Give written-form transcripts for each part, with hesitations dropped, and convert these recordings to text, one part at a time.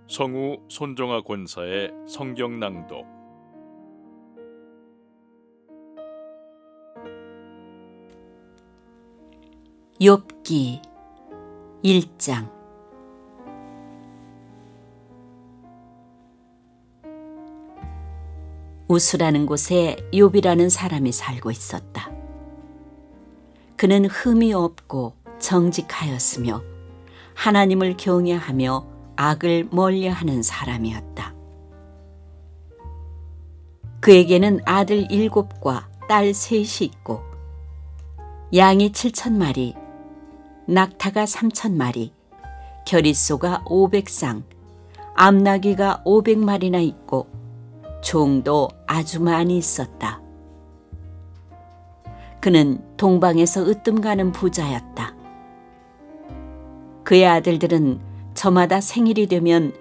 성우 손정아 권사의 성경 낭독. 욥기 1장. 우스라는 곳에 욥이라는 사람이 살고 있었다. 그는 흠이 없고 정직하였으며 하나님을 경외하며 악을 멀리하는 사람이었다. 그에게는 아들 7과 딸 3이 있고 양이 7,000마리, 낙타가 3,000마리, 겨릿소가 500쌍, 암나귀가 500마리나 있고 종도 아주 많이 있었다. 그는 동방에서 으뜸가는 부자였다. 그의 아들들은 저마다 생일이 되면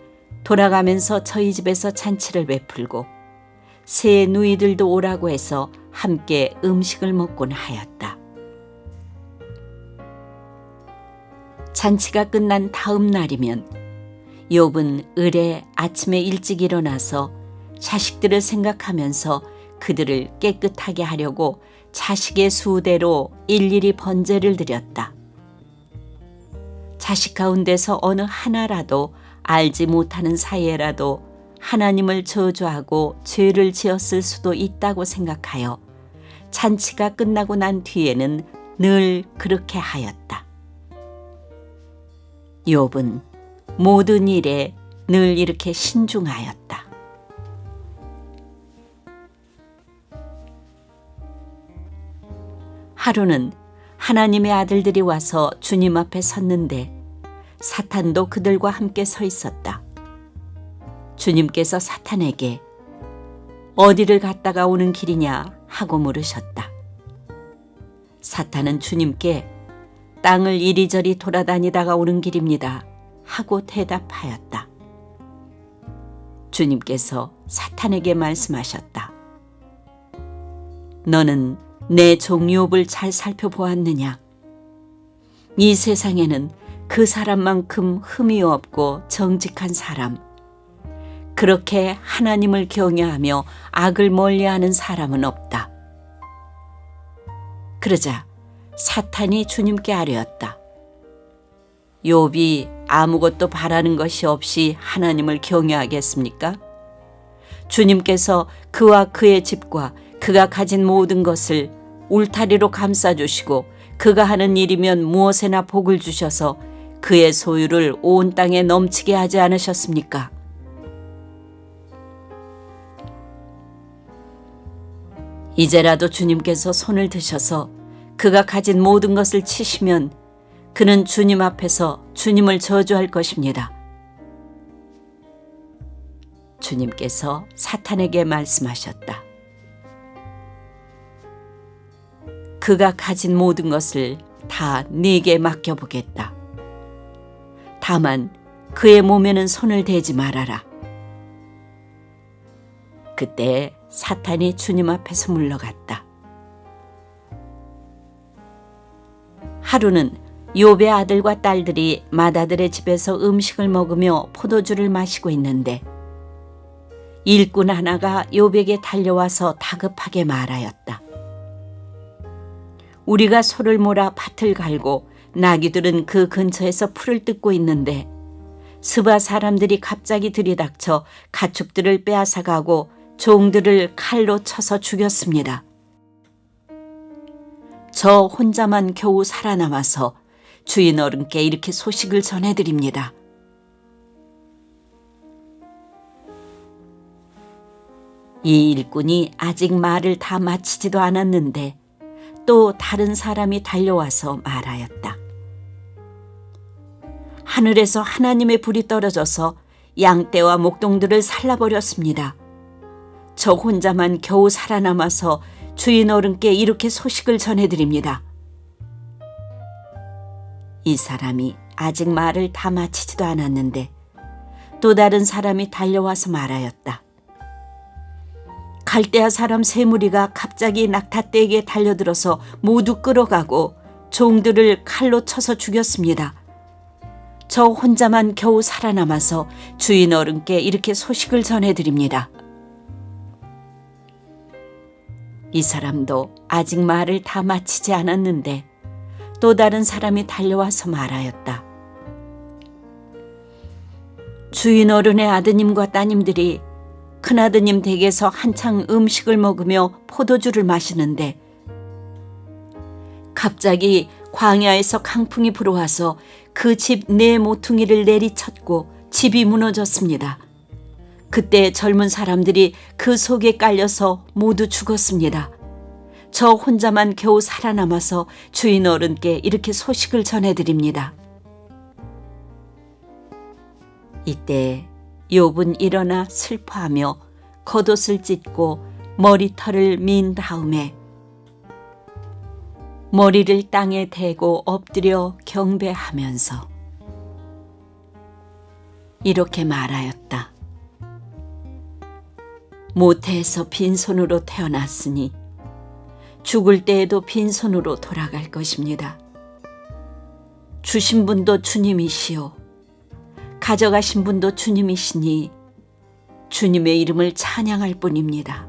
돌아가면서 저희 집에서 잔치를 베풀고 새 누이들도 오라고 해서 함께 음식을 먹곤 하였다. 잔치가 끝난 다음 날이면 욥은 을에 아침에 일찍 일어나서 자식들을 생각하면서 그들을 깨끗하게 하려고 자식의 수대로 일일이 번제를 드렸다. 자식 가운데서 어느 하나라도 알지 못하는 사이에라도 하나님을 저주하고 죄를 지었을 수도 있다고 생각하여 잔치가 끝나고 난 뒤에는 늘 그렇게 하였다. 욥은 모든 일에 늘 이렇게 신중하였다. 하루는 하나님의 아들들이 와서 주님 앞에 섰는데 사탄도 그들과 함께 서 있었다. 주님께서 사탄에게 어디를 갔다가 오는 길이냐 하고 물으셨다. 사탄은 주님께 땅을 이리저리 돌아다니다가 오는 길입니다 하고 대답하였다. 주님께서 사탄에게 말씀하셨다. 너는 내 종 욥을 잘 살펴보았느냐? 이 세상에는 그 사람만큼 흠이 없고 정직한 사람, 그렇게 하나님을 경외하며 악을 멀리하는 사람은 없다. 그러자 사탄이 주님께 아뢰었다. 욥이 아무것도 바라는 것이 없이 하나님을 경외하겠습니까? 주님께서 그와 그의 집과 그가 가진 모든 것을 울타리로 감싸주시고 그가 하는 일이면 무엇에나 복을 주셔서 그의 소유를 온 땅에 넘치게 하지 않으셨습니까? 이제라도 주님께서 손을 드셔서 그가 가진 모든 것을 치시면 그는 주님 앞에서 주님을 저주할 것입니다. 주님께서 사탄에게 말씀하셨다. 그가 가진 모든 것을 다 네게 맡겨보겠다. 다만 그의 몸에는 손을 대지 말아라. 그때 사탄이 주님 앞에서 물러갔다. 하루는 욥의 아들과 딸들이 맏아들의 집에서 음식을 먹으며 포도주를 마시고 있는데 일꾼 하나가 욥에게 달려와서 다급하게 말하였다. 우리가 소를 몰아 밭을 갈고 나귀들은 그 근처에서 풀을 뜯고 있는데 스바 사람들이 갑자기 들이닥쳐 가축들을 빼앗아가고 종들을 칼로 쳐서 죽였습니다. 저 혼자만 겨우 살아남아서 주인 어른께 이렇게 소식을 전해드립니다. 이 일꾼이 아직 말을 다 마치지도 않았는데 또 다른 사람이 달려와서 말하였다. 하늘에서 하나님의 불이 떨어져서 양떼와 목동들을 살라버렸습니다. 저 혼자만 겨우 살아남아서 주인 어른께 이렇게 소식을 전해드립니다. 이 사람이 아직 말을 다 마치지도 않았는데 또 다른 사람이 달려와서 말하였다. 갈대아 사람 세 무리가 갑자기 낙타떼에게 달려들어서 모두 끌어가고 종들을 칼로 쳐서 죽였습니다. 저 혼자만 겨우 살아남아서 주인 어른께 이렇게 소식을 전해드립니다. 이 사람도 아직 말을 다 마치지 않았는데 또 다른 사람이 달려와서 말하였다. 주인 어른의 아드님과 따님들이 큰아드님 댁에서 한창 음식을 먹으며 포도주를 마시는데 갑자기 광야에서 강풍이 불어와서 그 집 네 모퉁이를 내리쳤고 집이 무너졌습니다. 그때 젊은 사람들이 그 속에 깔려서 모두 죽었습니다. 저 혼자만 겨우 살아남아서 주인 어른께 이렇게 소식을 전해드립니다. 이때 욥은 일어나 슬퍼하며 겉옷을 찢고 머리털을 민 다음에 머리를 땅에 대고 엎드려 경배하면서 이렇게 말하였다. 모태에서 빈손으로 태어났으니 죽을 때에도 빈손으로 돌아갈 것입니다. 주신 분도 주님이시오. 가져가신 분도 주님이시니 주님의 이름을 찬양할 뿐입니다.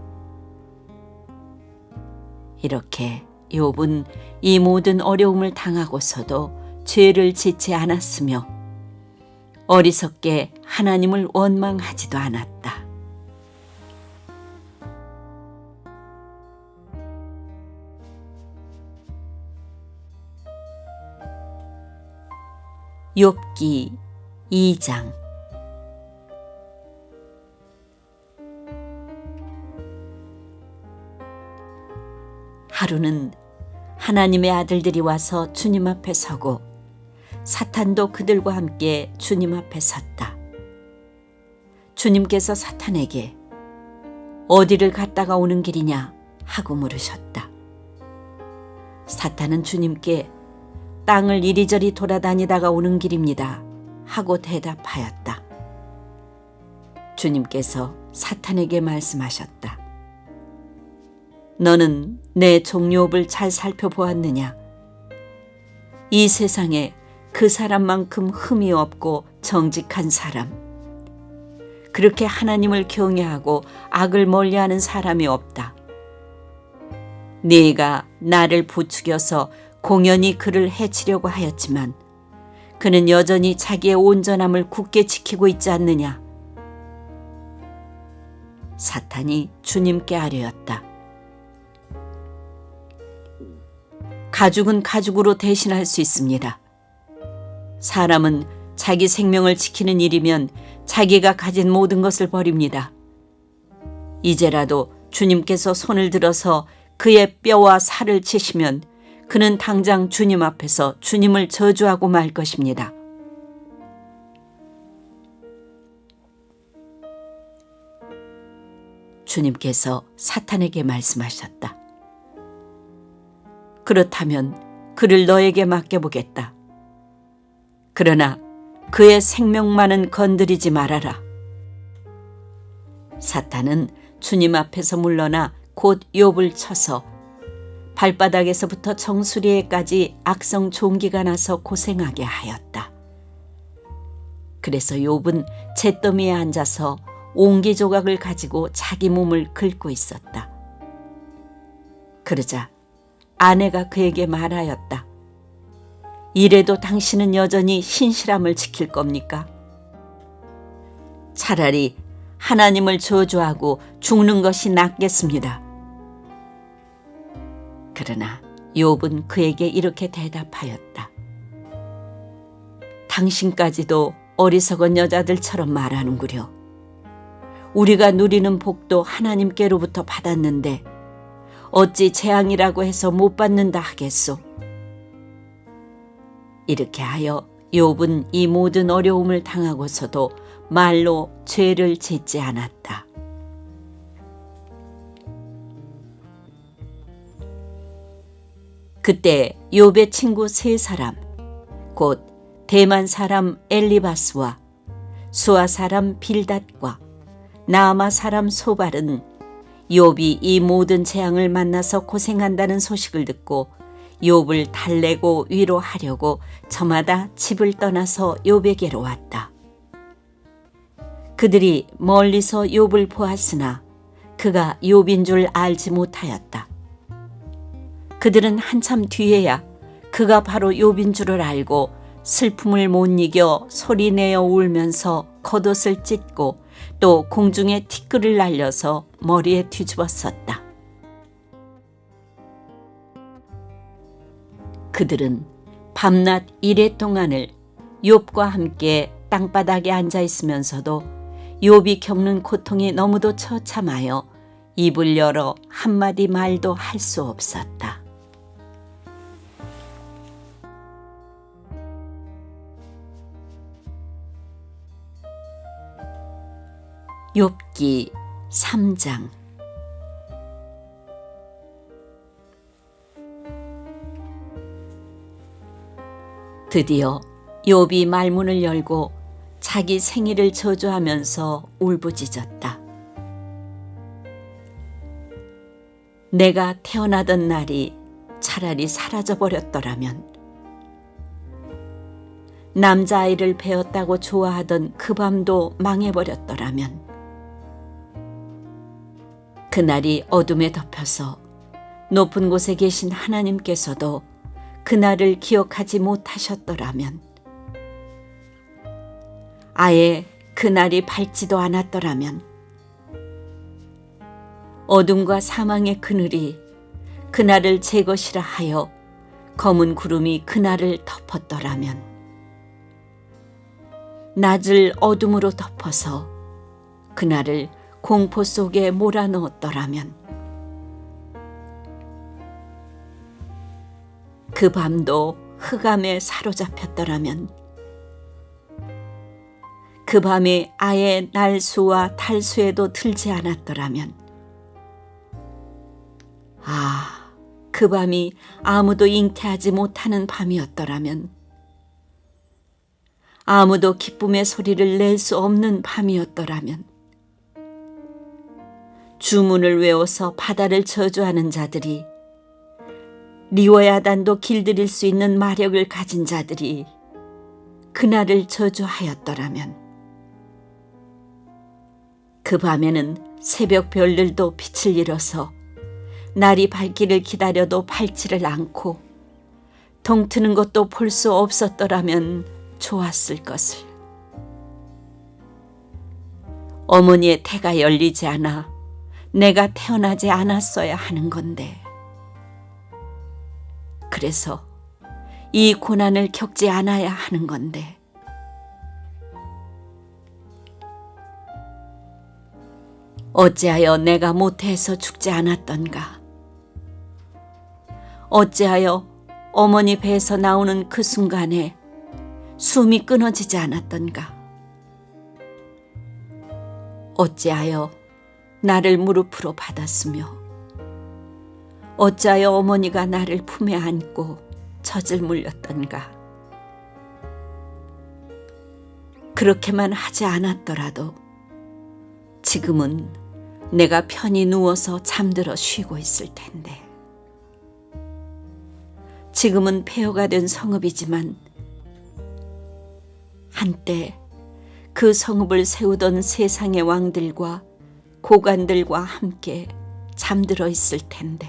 이렇게 욥은 이 모든 어려움을 당하고서도 죄를 짓지 않았으며 어리석게 하나님을 원망하지도 않았다. 욥기 2장. 하루는 하나님의 아들들이 와서 주님 앞에 서고 사탄도 그들과 함께 주님 앞에 섰다. 주님께서 사탄에게 어디를 갔다가 오는 길이냐 하고 물으셨다. 사탄은 주님께 땅을 이리저리 돌아다니다가 오는 길입니다 하고 대답하였다. 주님께서 사탄에게 말씀하셨다. 너는 내 종 욥을 잘 살펴보았느냐? 이 세상에 그 사람만큼 흠이 없고 정직한 사람, 그렇게 하나님을 경외하고 악을 멀리하는 사람이 없다. 네가 나를 부추겨서 공연히 그를 해치려고 하였지만 그는 여전히 자기의 온전함을 굳게 지키고 있지 않느냐? 사탄이 주님께 아뢰었다. 가죽은 가죽으로 대신할 수 있습니다. 사람은 자기 생명을 지키는 일이면 자기가 가진 모든 것을 버립니다. 이제라도 주님께서 손을 들어서 그의 뼈와 살을 치시면 그는 당장 주님 앞에서 주님을 저주하고 말 것입니다. 주님께서 사탄에게 말씀하셨다. 그렇다면 그를 너에게 맡겨보겠다. 그러나 그의 생명만은 건드리지 말아라. 사탄은 주님 앞에서 물러나 곧 욥을 쳐서 발바닥에서부터 정수리에까지 악성 종기가 나서 고생하게 하였다. 그래서 욥은 잿더미에 앉아서 옹기 조각을 가지고 자기 몸을 긁고 있었다. 그러자 아내가 그에게 말하였다. 이래도 당신은 여전히 신실함을 지킬 겁니까? 차라리 하나님을 저주하고 죽는 것이 낫겠습니다. 그러나 욥은 그에게 이렇게 대답하였다. 당신까지도 어리석은 여자들처럼 말하는구려. 우리가 누리는 복도 하나님께로부터 받았는데 어찌 재앙이라고 해서 못 받는다 하겠소. 이렇게 하여 욥은 이 모든 어려움을 당하고서도 말로 죄를 짓지 않았다. 그때 욥의 친구 세 사람, 곧 대만 사람 엘리바스와 수아 사람 빌닷과 나아마 사람 소발은 욥이 이 모든 재앙을 만나서 고생한다는 소식을 듣고 욥을 달래고 위로하려고 저마다 집을 떠나서 욥에게로 왔다. 그들이 멀리서 욥을 보았으나 그가 욥인 줄 알지 못하였다. 그들은 한참 뒤에야 그가 바로 욥인 줄을 알고 슬픔을 못 이겨 소리내어 울면서 겉옷을 찢고 또 공중에 티끌을 날려서 머리에 뒤집었었다. 그들은 밤낮 이레 동안을 욥과 함께 땅바닥에 앉아 있으면서도 욥이 겪는 고통이 너무도 처참하여 입을 열어 한마디 말도 할 수 없었다. 욥기 3장. 드디어 욥이 말문을 열고 자기 생일을 저주하면서 울부짖었다. 내가 태어나던 날이 차라리 사라져버렸더라면, 남자아이를 베었다고 좋아하던 그 밤도 망해버렸더라면, 그날이 어둠에 덮여서 높은 곳에 계신 하나님께서도 그날을 기억하지 못하셨더라면, 아예 그날이 밝지도 않았더라면, 어둠과 사망의 그늘이 그날을 제 것이라 하여 검은 구름이 그날을 덮었더라면, 낮을 어둠으로 덮어서 그날을 공포 속에 몰아넣었더라면, 그 밤도 흑암에 사로잡혔더라면, 그 밤이 아예 날수와 달수에도 들지 않았더라면, 그 밤이 아무도 잉태하지 못하는 밤이었더라면, 아무도 기쁨의 소리를 낼 수 없는 밤이었더라면, 주문을 외워서 바다를 저주하는 자들이, 리워야단도 길들일 수 있는 마력을 가진 자들이 그날을 저주하였더라면, 그 밤에는 새벽 별들도 빛을 잃어서 날이 밝기를 기다려도 밝지를 않고 동트는 것도 볼 수 없었더라면 좋았을 것을. 어머니의 태가 열리지 않아 내가 태어나지 않았어야 하는 건데, 그래서 이 고난을 겪지 않아야 하는 건데, 어찌하여 내가 모태에서 죽지 않았던가? 어찌하여 어머니 배에서 나오는 그 순간에 숨이 끊어지지 않았던가? 어찌하여 나를 무릎으로 받았으며, 어찌하여 어머니가 나를 품에 안고 젖을 물렸던가? 그렇게만 하지 않았더라도 지금은 내가 편히 누워서 잠들어 쉬고 있을 텐데, 지금은 폐허가 된 성읍이지만 한때 그 성읍을 세우던 세상의 왕들과 고관들과 함께 잠들어 있을 텐데,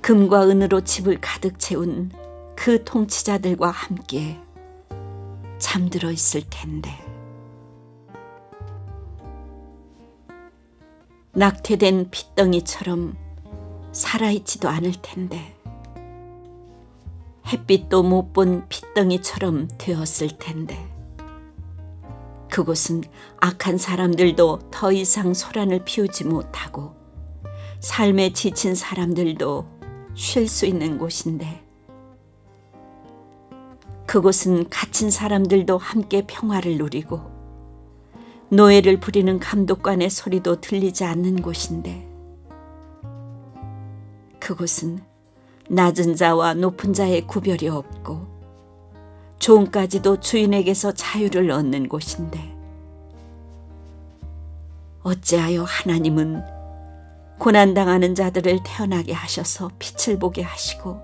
금과 은으로 집을 가득 채운 그 통치자들과 함께 잠들어 있을 텐데, 낙태된 핏덩이처럼 살아있지도 않을 텐데, 햇빛도 못 본 핏덩이처럼 되었을 텐데, 그곳은 악한 사람들도 더 이상 소란을 피우지 못하고 삶에 지친 사람들도 쉴 수 있는 곳인데, 그곳은 갇힌 사람들도 함께 평화를 누리고 노예를 부리는 감독관의 소리도 들리지 않는 곳인데, 그곳은 낮은 자와 높은 자의 구별이 없고 종까지도 주인에게서 자유를 얻는 곳인데, 어찌하여 하나님은 고난당하는 자들을 태어나게 하셔서 빛을 보게 하시고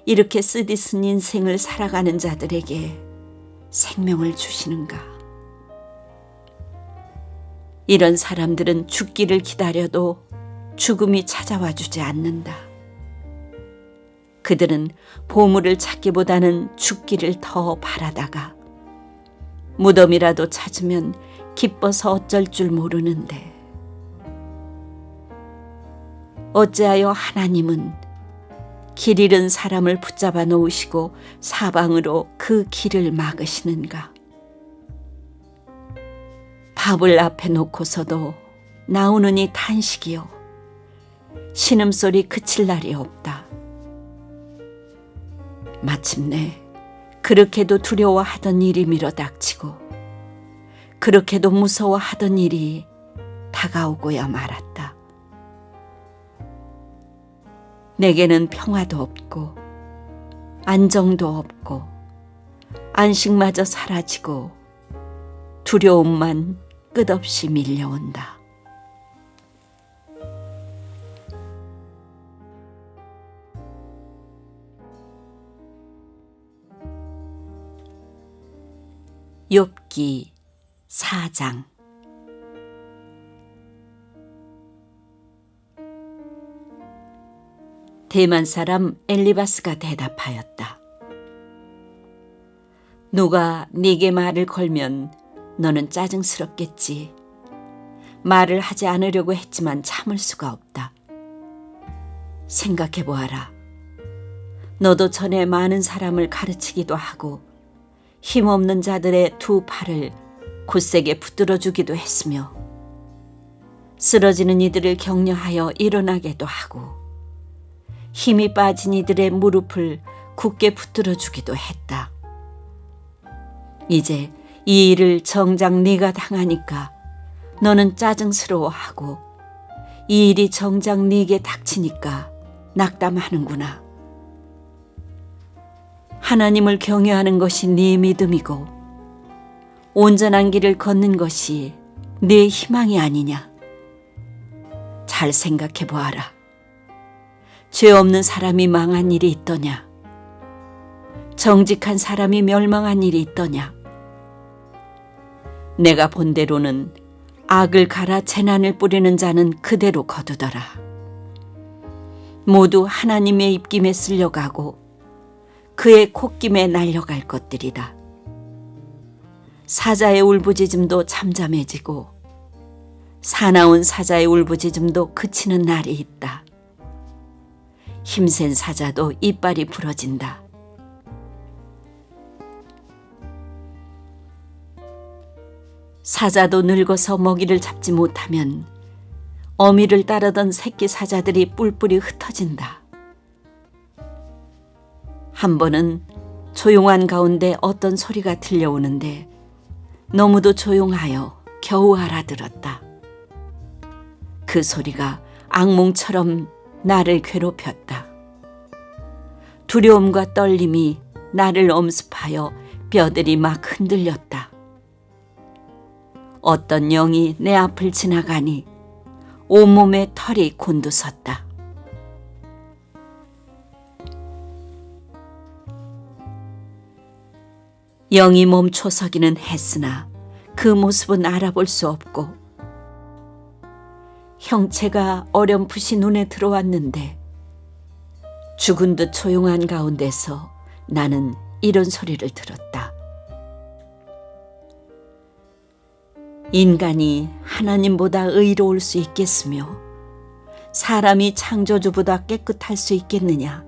이렇게 쓰디쓴 인생을 살아가는 자들에게 생명을 주시는가? 이런 사람들은 죽기를 기다려도 죽음이 찾아와 주지 않는다. 그들은 보물을 찾기보다는 죽기를 더 바라다가 무덤이라도 찾으면 기뻐서 어쩔 줄 모르는데 어찌하여 하나님은 길 잃은 사람을 붙잡아 놓으시고 사방으로 그 길을 막으시는가? 밥을 앞에 놓고서도 나오는 이 탄식이요 신음소리 그칠 날이 없다. 마침내 그렇게도 두려워하던 일이 밀어닥치고 그렇게도 무서워하던 일이 다가오고야 말았다. 내게는 평화도 없고 안정도 없고 안식마저 사라지고 두려움만 끝없이 밀려온다. 욥기 4장. 대만 사람 엘리바스가 대답하였다. 누가 네게 말을 걸면 너는 짜증스럽겠지. 말을 하지 않으려고 했지만 참을 수가 없다. 생각해 보아라. 너도 전에 많은 사람을 가르치기도 하고 힘없는 자들의 두 팔을 굳세게 붙들어 주기도 했으며 쓰러지는 이들을 격려하여 일어나게도 하고 힘이 빠진 이들의 무릎을 굳게 붙들어 주기도 했다. 이제 이 일을 정작 네가 당하니까 너는 짜증스러워하고 이 일이 정작 네게 닥치니까 낙담하는구나. 하나님을 경외하는 것이 네 믿음이고 온전한 길을 걷는 것이 네 희망이 아니냐. 잘 생각해 보아라. 죄 없는 사람이 망한 일이 있더냐? 정직한 사람이 멸망한 일이 있더냐? 내가 본대로는 악을 갈아 재난을 뿌리는 자는 그대로 거두더라. 모두 하나님의 입김에 쓸려가고 그의 콧김에 날려갈 것들이다. 사자의 울부짖음도 잠잠해지고 사나운 사자의 울부짖음도 그치는 날이 있다. 힘센 사자도 이빨이 부러진다. 사자도 늙어서 먹이를 잡지 못하면 어미를 따르던 새끼 사자들이 뿔뿔이 흩어진다. 한 번은 조용한 가운데 어떤 소리가 들려오는데 너무도 조용하여 겨우 알아들었다. 그 소리가 악몽처럼 나를 괴롭혔다. 두려움과 떨림이 나를 엄습하여 뼈들이 막 흔들렸다. 어떤 영이 내 앞을 지나가니 온몸에 털이 곤두섰다. 영이 멈춰서기는 했으나 그 모습은 알아볼 수 없고 형체가 어렴풋이 눈에 들어왔는데 죽은 듯 조용한 가운데서 나는 이런 소리를 들었다. 인간이 하나님보다 의로울 수 있겠으며 사람이 창조주보다 깨끗할 수 있겠느냐?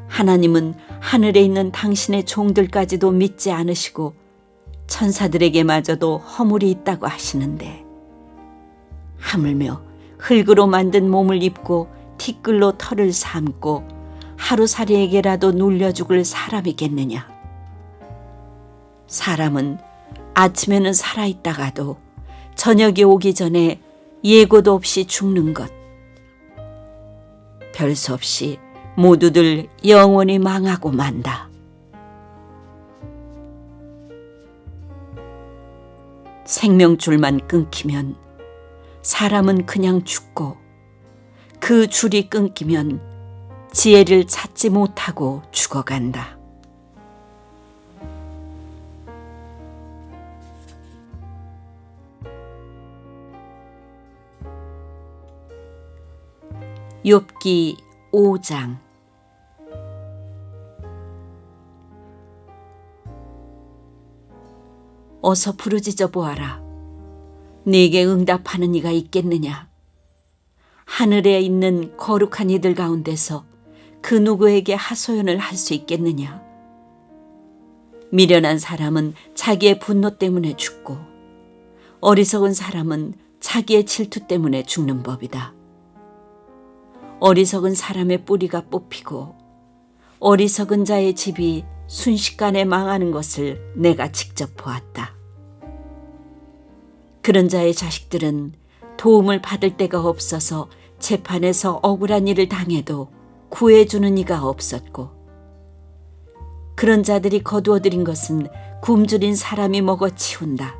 하나님은 하늘에 있는 당신의 종들까지도 믿지 않으시고 천사들에게마저도 허물이 있다고 하시는데 하물며 흙으로 만든 몸을 입고 티끌로 털을 삶고 하루살이에게라도 눌려 죽을 사람이겠느냐? 사람은 아침에는 살아있다가도 저녁이 오기 전에 예고도 없이 죽는 것. 별 수 없이 모두들 영원히 망하고 만다. 생명줄만 끊기면 사람은 그냥 죽고 그 줄이 끊기면 지혜를 찾지 못하고 죽어간다. 욥기 5장. 어서 부르짖어 보아라. 네게 응답하는 이가 있겠느냐? 하늘에 있는 거룩한 이들 가운데서 그 누구에게 하소연을 할 수 있겠느냐? 미련한 사람은 자기의 분노 때문에 죽고 어리석은 사람은 자기의 질투 때문에 죽는 법이다. 어리석은 사람의 뿌리가 뽑히고 어리석은 자의 집이 순식간에 망하는 것을 내가 직접 보았다. 그런 자의 자식들은 도움을 받을 데가 없어서 재판에서 억울한 일을 당해도 구해주는 이가 없었고, 그런 자들이 거두어들인 것은 굶주린 사람이 먹어치운다.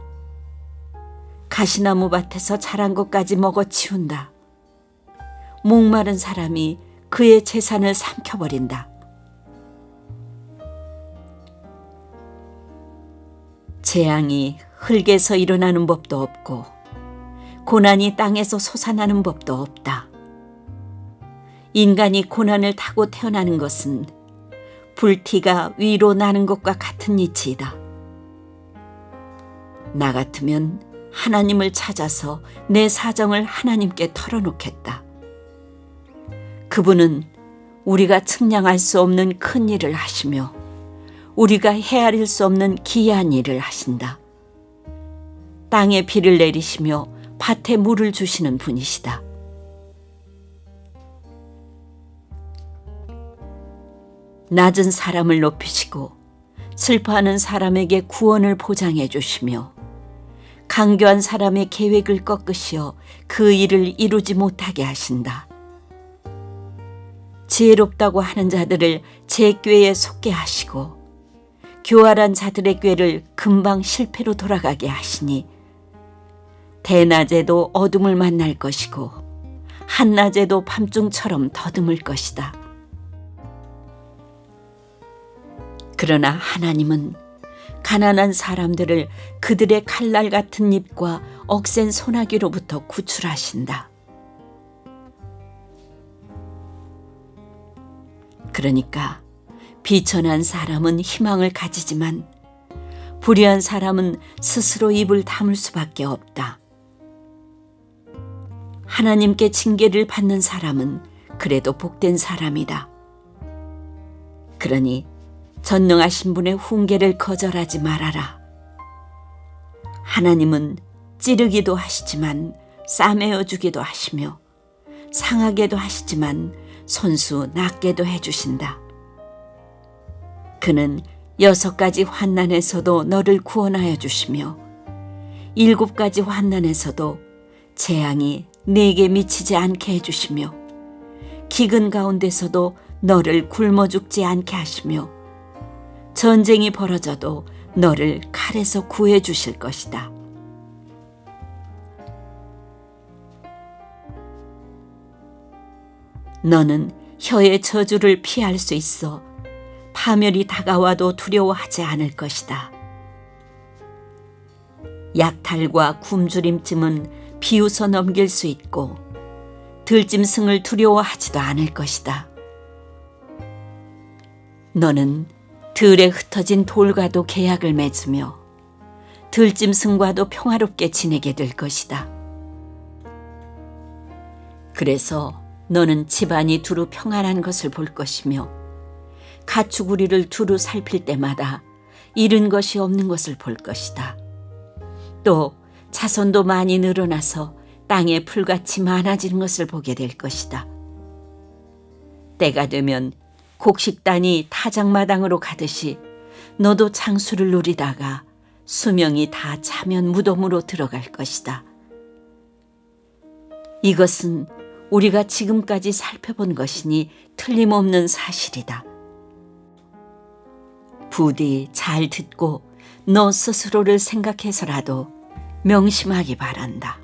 가시나무 밭에서 자란 것까지 먹어치운다. 목마른 사람이 그의 재산을 삼켜버린다. 재앙이 흙에서 일어나는 법도 없고 고난이 땅에서 솟아나는 법도 없다. 인간이 고난을 타고 태어나는 것은 불티가 위로 나는 것과 같은 이치이다. 나 같으면 하나님을 찾아서 내 사정을 하나님께 털어놓겠다. 그분은 우리가 측량할 수 없는 큰 일을 하시며 우리가 헤아릴 수 없는 기이한 일을 하신다. 땅에 비를 내리시며 밭에 물을 주시는 분이시다. 낮은 사람을 높이시고 슬퍼하는 사람에게 구원을 보장해 주시며 강교한 사람의 계획을 꺾으시어 그 일을 이루지 못하게 하신다. 지혜롭다고 하는 자들을 제 꾀에 속게 하시고 교활한 자들의 꾀를 금방 실패로 돌아가게 하시니 대낮에도 어둠을 만날 것이고 한낮에도 밤중처럼 더듬을 것이다. 그러나 하나님은 가난한 사람들을 그들의 칼날 같은 입과 억센 소나기로부터 구출하신다. 그러니까 비천한 사람은 희망을 가지지만 불의한 사람은 스스로 입을 다물 수밖에 없다. 하나님께 징계를 받는 사람은 그래도 복된 사람이다. 그러니 전능하신 분의 훈계를 거절하지 말아라. 하나님은 찌르기도 하시지만 싸매어 주기도 하시며 상하게도 하시지만 손수 낫게도 해주신다. 그는 6가지 환난에서도 너를 구원하여 주시며 7가지 환난에서도 재앙이 네게 미치지 않게 해주시며 기근 가운데서도 너를 굶어 죽지 않게 하시며 전쟁이 벌어져도 너를 칼에서 구해 주실 것이다. 너는 혀의 저주를 피할 수 있어 파멸이 다가와도 두려워하지 않을 것이다. 약탈과 굶주림쯤은 비웃어 넘길 수 있고 들짐승을 두려워하지도 않을 것이다. 너는 들에 흩어진 돌과도 계약을 맺으며 들짐승과도 평화롭게 지내게 될 것이다. 그래서 너는 집안이 두루 평안한 것을 볼 것이며 가축우리를 두루 살필 때마다 잃은 것이 없는 것을 볼 것이다. 또 자손도 많이 늘어나서 땅에 풀같이 많아지는 것을 보게 될 것이다. 때가 되면 곡식단이 타작마당으로 가듯이 너도 장수를 누리다가 수명이 다 차면 무덤으로 들어갈 것이다. 이것은 우리가 지금까지 살펴본 것이니 틀림없는 사실이다. 부디 잘 듣고 너 스스로를 생각해서라도 명심하기 바란다.